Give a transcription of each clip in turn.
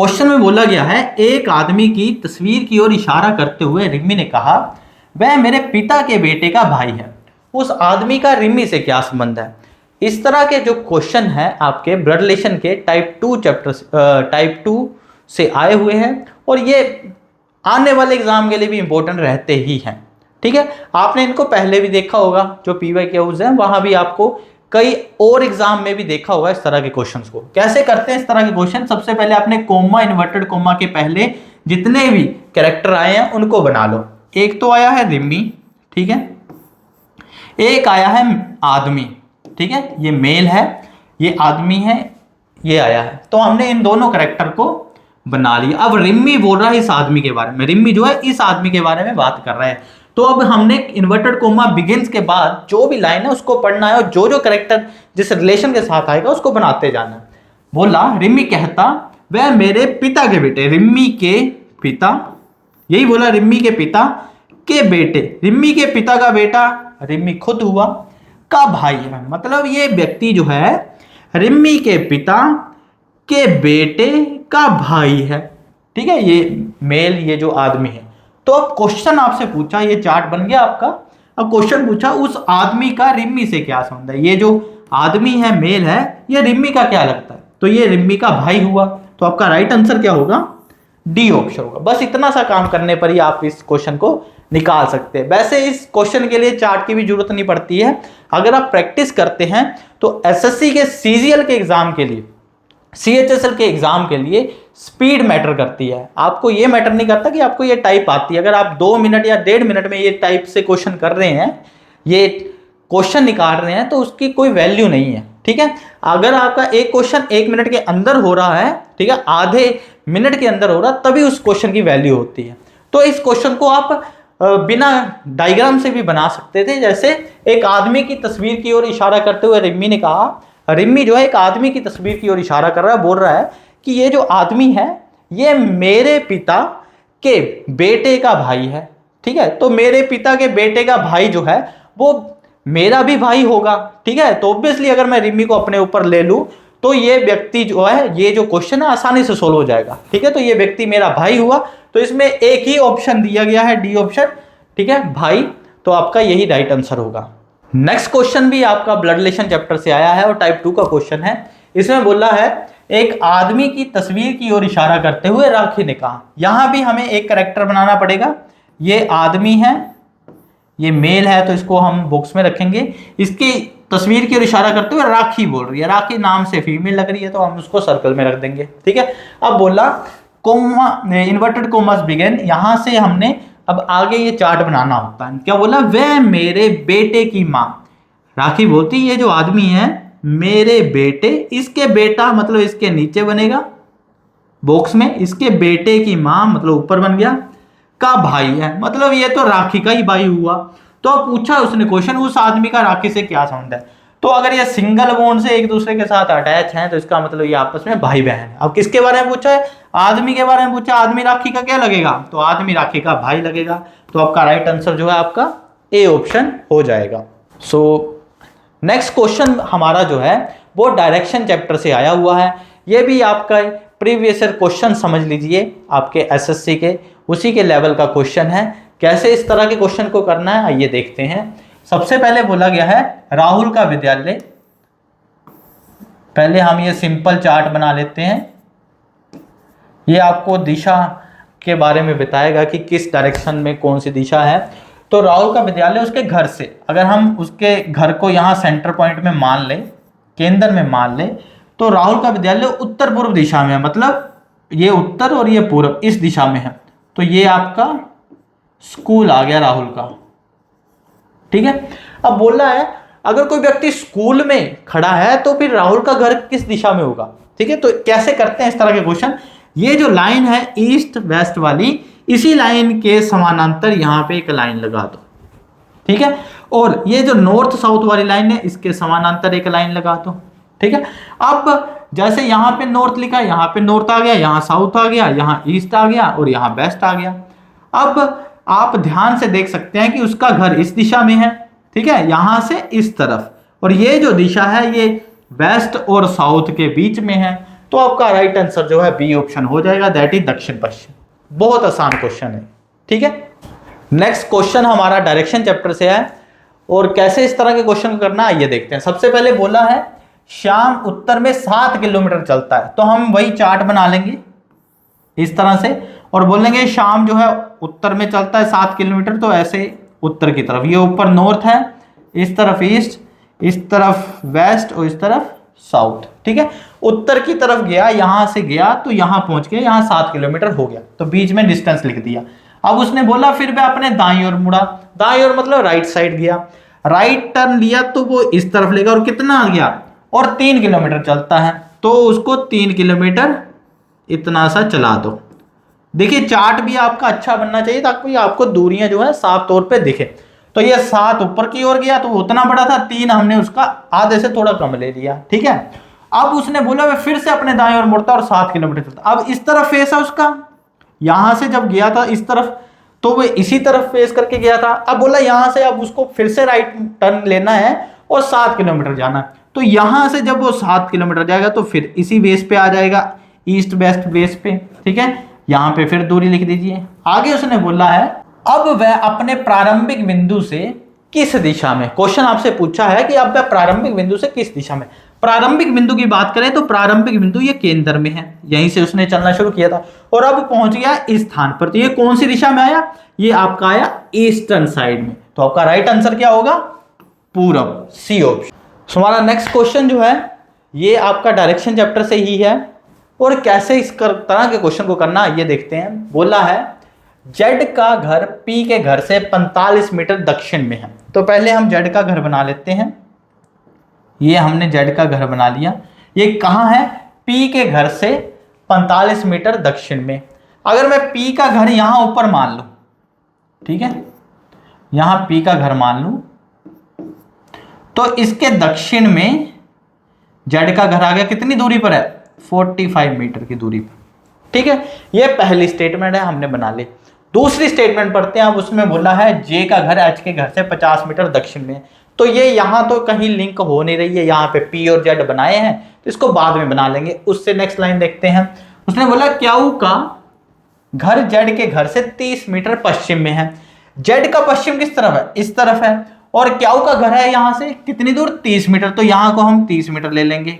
Question में बोला गया है, एक आदमी की तस्वीर की ओर इशारा करते हुए रिम्मी ने कहा, वह मेरे पिता के बेटे का भाई है। उस आदमी का रिम्मी से क्या संबंध है? इस तरह के जो क्वेश्चन हैं आपके ब्लड रिलेशन के टाइप 2 से आए हुए हैं और ये आने वाले एग्जाम के लिए भी इंपॉर्टेंट रहते ही हैं। ठीक है, आपने इनको पहले भी देखा होगा, जो PYQs हैं वहां भी आपको कई और एग्जाम में भी देखा होगा इस तरह के क्वेश्चंस को। कैसे करते हैं इस तरह के क्वेश्चन? सबसे पहले आपने कोमा, इन्वर्टेड कोमा के पहले जितने भी कैरेक्टर आए हैं उनको बना लो। एक तो आया है रिम्मी, ठीक है, एक आया है आदमी, ठीक है, ये मेल है, ये आदमी है, ये आया है। तो हमने इन दोनों कैरेक्टर को बना लिया। अब रिम्मी बोल रहा है इस आदमी के बारे में, रिम्मी जो है इस आदमी के बारे में बात कर रहा है। तो अब हमने इन्वर्टेड कोमा बिगिंस के बाद जो भी लाइन है उसको पढ़ना है और जो जो कैरेक्टर जिस रिलेशन के साथ आएगा उसको बनाते जाना है। बोला, रिम्मी कहता, वह मेरे पिता के बेटे, रिम्मी के पिता, यही बोला, रिम्मी के पिता के बेटे, रिम्मी के पिता का बेटा रिम्मी खुद हुआ का भाई है। मतलब ये व्यक्ति जो है रिम्मी के पिता के बेटे का भाई है। ठीक है, ये मेल, ये जो आदमी है। तो अब क्वेश्चन आपसे पूछा, ये चार्ट बन गया आपका। अब क्वेश्चन पूछा, उस आदमी का रिम्मी से क्या संबंध है? ये जो आदमी है, मेल है, ये रिम्मी का क्या लगता है? तो ये रिम्मी का भाई हुआ। तो आपका राइट आंसर क्या होगा? डी ऑप्शन होगा। बस इतना सा काम करने पर ही आप इस क्वेश्चन को निकाल सकते हैं। वैसे इस क्वेश्चन के लिए चार्ट की भी जरूरत नहीं पड़ती है। अगर आप प्रैक्टिस करते हैं तो एसएससी के सीजीएल के एग्जाम के लिए, CHSL के एग्जाम के लिए स्पीड मैटर करती है। आपको ये मैटर नहीं करता कि आपको ये टाइप आती है। अगर आप 2 मिनट या 1.5 मिनट में ये टाइप से क्वेश्चन कर रहे हैं, ये क्वेश्चन निकाल रहे हैं, तो उसकी कोई वैल्यू नहीं है। ठीक है, अगर आपका एक क्वेश्चन 1 मिनट के अंदर हो रहा है, ठीक है, आधे मिनट के अंदर हो रहा है, तभी उस क्वेश्चन की वैल्यू होती है। तो इस क्वेश्चन को आप बिना डायग्राम से भी बना सकते थे। जैसे एक आदमी की तस्वीर की ओर इशारा करते हुए रिम्मी ने कहा, रिम्मी जो है एक आदमी की तस्वीर की ओर इशारा कर रहा है, बोल रहा है कि ये जो आदमी है ये मेरे पिता के बेटे का भाई है। ठीक है, तो मेरे पिता के बेटे का भाई जो है वो मेरा भी भाई होगा। ठीक है, तो ऑब्वियसली अगर मैं रिम्मी को अपने ऊपर ले लूं तो ये व्यक्ति जो है, ये जो क्वेश्चन है आसानी से सोल्व हो जाएगा। ठीक है, तो ये व्यक्ति मेरा भाई हुआ। तो इसमें एक ही ऑप्शन दिया गया है, डी ऑप्शन। ठीक है, भाई। तो आपका यही राइट आंसर होगा। नेक्स्ट क्वेश्चन भी आपका ब्लड रिलेशन चैप्टर से आया है और टाइप 2 का क्वेश्चन है। इसमें बोला है, एक आदमी की तस्वीर की ओर इशारा करते हुए राखी ने कहा। यहां भी हमें एक कैरेक्टर बनाना पड़ेगा। ये आदमी है, ये मेल है, तो इसको हम बॉक्स में रखेंगे। इसकी तस्वीर की ओर इशारा करते हुए राखी बोल रही है, राखी नाम से फीमेल लग रही है, तो हम उसको सर्कल में रख देंगे। ठीक है, अब बोला कोमा, इन्वर्टेड कोमास बिगिन, यहां से हमने अब आगे ये चार्ट बनाना होता है। क्या बोला? वह मेरे बेटे की माँ, राखी बोलती ये जो आदमी है मेरे बेटे, इसके बेटा मतलब इसके नीचे बनेगा बॉक्स में, इसके बेटे की माँ मतलब ऊपर बन गया, का भाई है, मतलब ये तो राखी का ही भाई हुआ। तो पूछा उसने क्वेश्चन, उस आदमी का राखी से क्या संबंध है? तो अगर ये सिंगल बॉन्ड से एक दूसरे के साथ अटैच हैं तो इसका मतलब ये आपस में भाई बहन है। अब किसके बारे में पूछा है? आदमी के बारे में पूछा। आदमी राखी का क्या लगेगा? तो आदमी राखी का भाई लगेगा। तो आपका राइट आंसर जो है आपका ए ऑप्शन हो जाएगा। सो नेक्स्ट क्वेश्चन हमारा जो है वो डायरेक्शन चैप्टर से आया हुआ है। ये भी आपका प्रीवियस ईयर क्वेश्चन समझ लीजिए, आपके एसएससी के उसी के लेवल का क्वेश्चन है। कैसे इस तरह के क्वेश्चन को करना है आइए देखते हैं। सबसे पहले बोला गया है, राहुल का विद्यालय। पहले हम ये सिंपल चार्ट बना लेते हैं। ये आपको दिशा के बारे में बताएगा कि किस डायरेक्शन में कौन सी दिशा है। तो राहुल का विद्यालय उसके घर से, अगर हम उसके घर को यहाँ सेंटर पॉइंट में मान लें, केंद्र में मान लें, तो राहुल का विद्यालय उत्तर पूर्व दिशा में है, मतलब ये उत्तर और ये पूर्व इस दिशा में है। तो ये आपका स्कूल आ गया राहुल का। ठीक है, अब बोल रहा है अगर कोई व्यक्ति स्कूल में खड़ा है तो फिर राहुल का घर किस दिशा में होगा। ठीक है, तो कैसे करते हैं इस तरह के क्वेश्चन। ये जो लाइन है ईस्ट वेस्ट वाली, इसी लाइन के समानांतर यहाँ पे एक लाइन लगा दो। ठीक है, और ये जो नॉर्थ साउथ वाली लाइन है इसके समानांतर एक लाइन लगा दो। ठीक है, अब जैसे यहाँ पे नॉर्थ लिखा, यहाँ पे नॉर्थ आ गया, यहाँ साउथ आ गया, यहाँ ईस्ट आ गया और यहाँ वेस्ट आ गया। अब आप ध्यान से देख सकते हैं कि उसका घर इस दिशा में है। ठीक है, यहां से इस तरफ, और ये जो दिशा है ये वेस्ट और साउथ के बीच में है। तो आपका राइट आंसर जो है बी ऑप्शन हो जाएगा, दैट इज दक्षिण पश्चिम। बहुत आसान क्वेश्चन है, ठीक है। नेक्स्ट क्वेश्चन हमारा डायरेक्शन चैप्टर से है, और कैसे इस तरह के क्वेश्चन को करना है आइए देखते हैं। सबसे पहले बोला है श्याम उत्तर में 7 किलोमीटर चलता है, तो हम वही चार्ट बना लेंगे इस तरह से और बोलेंगे श्याम जो है उत्तर में चलता है 7 किलोमीटर, तो ऐसे उत्तर की तरफ, ये ऊपर नॉर्थ है, इस तरफ ईस्ट, इस तरफ वेस्ट और इस तरफ साउथ, ठीक है। उत्तर की तरफ गया, यहां से गया तो यहां पहुंच गया, यहां 7 किलोमीटर हो गया, तो बीच में डिस्टेंस लिख दिया। अब उसने बोला फिर वह अपने दाईं ओर मुड़ा, दाईं ओर मतलब राइट साइड गया, राइट टर्न लिया तो वो इस तरफ लेगा और कितना गया, और 3 किलोमीटर चलता है, तो उसको 3 किलोमीटर इतना सा चला दो। देखिए चार्ट भी आपका अच्छा बनना चाहिए ताकि आपको दूरियां जो है साफ तौर पे दिखे। तो ये 7 ऊपर की ओर गया तो उतना बड़ा था, 3 हमने उसका आधे से थोड़ा कम ले लिया, ठीक है। अब उसने बोला मैं फिर से अपने दाएं ओर मुड़ता और 7 किलोमीटर चलता। अब इस तरफ फेस है उसका, यहां से जब गया था इस तरफ तो वो इसी तरफ फेस करके गया था। अब बोला यहां से अब उसको फिर से राइट टर्न लेना है और 7 किलोमीटर जाना है, तो यहां से जब वो 7 किलोमीटर जाएगा तो फिर इसी बेस पे आ जाएगा, ईस्ट वेस्ट बेस पे, ठीक है। यहां पे फिर दूरी लिख दीजिए। आगे उसने बोला है अब वह अपने प्रारंभिक बिंदु से किस दिशा में, क्वेश्चन आपसे पूछा है कि अब वह प्रारंभिक बिंदु से किस दिशा में। प्रारंभिक बिंदु की बात करें तो प्रारंभिक बिंदु ये केंद्र में है, यहीं से उसने चलना शुरू किया था और अब पहुंच गया इस स्थान पर। तो ये कौन सी दिशा में आया, ये आपका आया ईस्टर्न साइड में, तो आपका राइट आंसर क्या होगा, पूरब, सी ऑप्शन। हमारा नेक्स्ट क्वेश्चन जो है ये आपका डायरेक्शन चैप्टर से ही है, और कैसे इस तरह के क्वेश्चन को करना ये देखते हैं। बोला है जेड का घर पी के घर से 45 मीटर दक्षिण में है, तो पहले हम जेड का घर बना लेते हैं। ये हमने जेड का घर बना लिया, ये कहाँ है, पी के घर से 45 मीटर दक्षिण में। अगर मैं पी का घर यहां ऊपर मान लूं, ठीक है, यहां पी का घर मान लूं, तो इसके दक्षिण में जेड का घर आ गया, कितनी दूरी पर है, 45 मीटर की दूरी पर, ठीक है। ये पहली स्टेटमेंट है, हमने बना ली। दूसरी स्टेटमेंट पढ़ते हैं। अब उसमें बोला है जे का घर एच के घर से 50 मीटर दक्षिण में, तो ये यहां तो कहीं लिंक हो नहीं रही है, यहाँ पे पी और जेड बनाए हैं तो इसको बाद में बना लेंगे। उससे नेक्स्ट लाइन देखते हैं। उसने बोला क्याऊ का घर जेड के घर से 30 मीटर पश्चिम में है। जेड का पश्चिम किस तरफ है, इस तरफ है, और क्याऊ का घर है यहां से कितनी दूर, 30 मीटर, तो यहां को हम 30 मीटर ले लेंगे।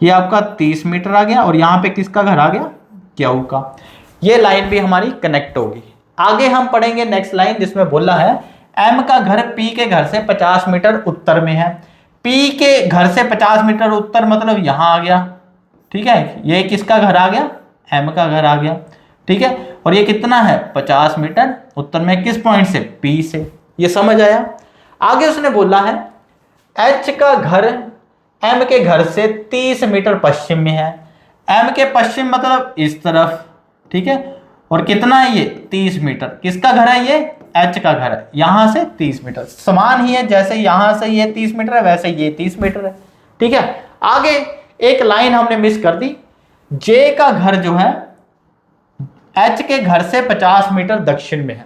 ये आपका 30 मीटर आ गया और यहां पे किसका घर आ गया, क्याऊ का। ये लाइन भी हमारी कनेक्ट होगी। आगे हम पढ़ेंगे नेक्स्ट लाइन जिसमें बोला है एम का घर पी के घर से 50 मीटर उत्तर में है। पी के घर से 50 मीटर उत्तर मतलब यहां आ गया, ठीक है। ये किसका घर आ गया, एम का घर आ गया, ठीक है। और ये कितना है, 50 मीटर उत्तर में, किस पॉइंट से, पी से। ये समझ आया। आगे उसने बोला है एच का घर एम के घर से 30 मीटर पश्चिम में है। एम के पश्चिम मतलब इस तरफ, ठीक है। और कितना है ये, 30 मीटर। किसका घर है, ये एच का घर है, यहां से 30 मीटर। समान ही है, जैसे यहां से ये 30 मीटर है वैसे ये 30 मीटर है, ठीक है। आगे एक लाइन हमने मिस कर दी। जे का घर जो है एच के घर से 50 मीटर दक्षिण में है।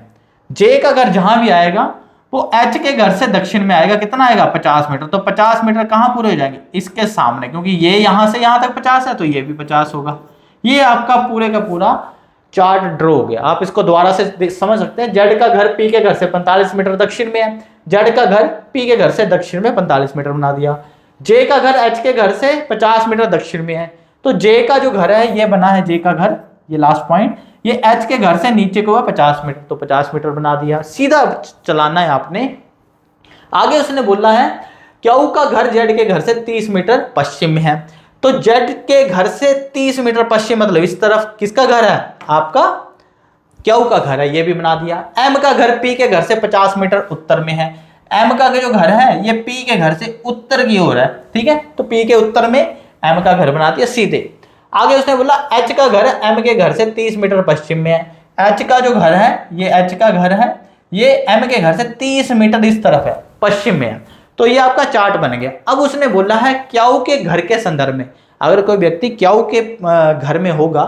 जे का घर जहां भी आएगा वो एच के घर से दक्षिण में आएगा, कितना आएगा, 50 मीटर। तो 50 मीटर कहां पूरे हो जाएंगे, इसके सामने, क्योंकि ये यहां से यहां तक 50 है तो ये भी 50 होगा। ये आपका पूरे का पूरा चार्ट ड्रॉ हो गया। आप इसको दोबारा से समझ सकते हैं। जेड का घर पी के घर से 45 मीटर दक्षिण में है, जेड का घर पी के घर से दक्षिण में 45 मीटर बना दिया। जे का घर एच के घर से 50 मीटर दक्षिण में है, तो जे का जो घर है ये बना है जे का घर, ये लास्ट पॉइंट, ये एच के घर से नीचे को है 50 मीटर, तो 50 मीटर बना दिया। सीधा चलाना है आपने। आगे उसने बोला है क्याऊ का घर जेड के घर से 30 मीटर पश्चिम में है, तो जेड के घर से 30 मीटर पश्चिम मतलब इस तरफ किसका घर है, आपका क्याऊ का घर है, ये भी बना दिया। एम का घर पी के घर से 50 मीटर उत्तर में है। एम का जो घर है ये पी के घर से उत्तर की ओर है, ठीक है। तो पी के उत्तर में एम का घर बना दिया सीधे। आगे उसने बोला एच का घर एम के घर से 30 मीटर पश्चिम में है। एच का जो घर है, ये एच का घर है, ये एम के घर से 30 मीटर इस तरफ है, पश्चिम में है। तो ये आपका चार्ट बन गया। अब उसने बोला है क्याऊ के घर के संदर्भ में, अगर कोई व्यक्ति क्याऊ के घर में होगा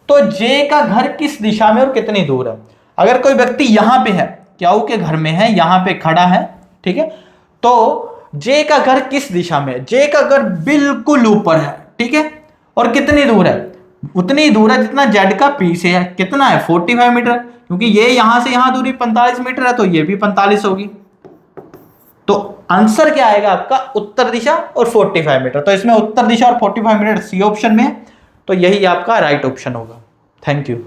तो जे का घर किस दिशा में और कितनी दूर है। अगर कोई व्यक्ति यहां पे है, क्याऊ के घर में है, यहां पे खड़ा है, ठीक है, तो जे का घर किस दिशा में है, जे का घर बिल्कुल ऊपर है, ठीक है। और कितनी दूर है, उतनी दूर है जितना जेड का पी से है। कितना है 45 मीटर, क्योंकि ये यहां से यहां दूरी 45 मीटर है तो ये भी 45 होगी। तो आंसर क्या आएगा आपका, उत्तर दिशा और 45 मीटर। तो इसमें उत्तर दिशा और 45 मीटर सी ऑप्शन में है, तो यही आपका राइट ऑप्शन होगा। Thank you.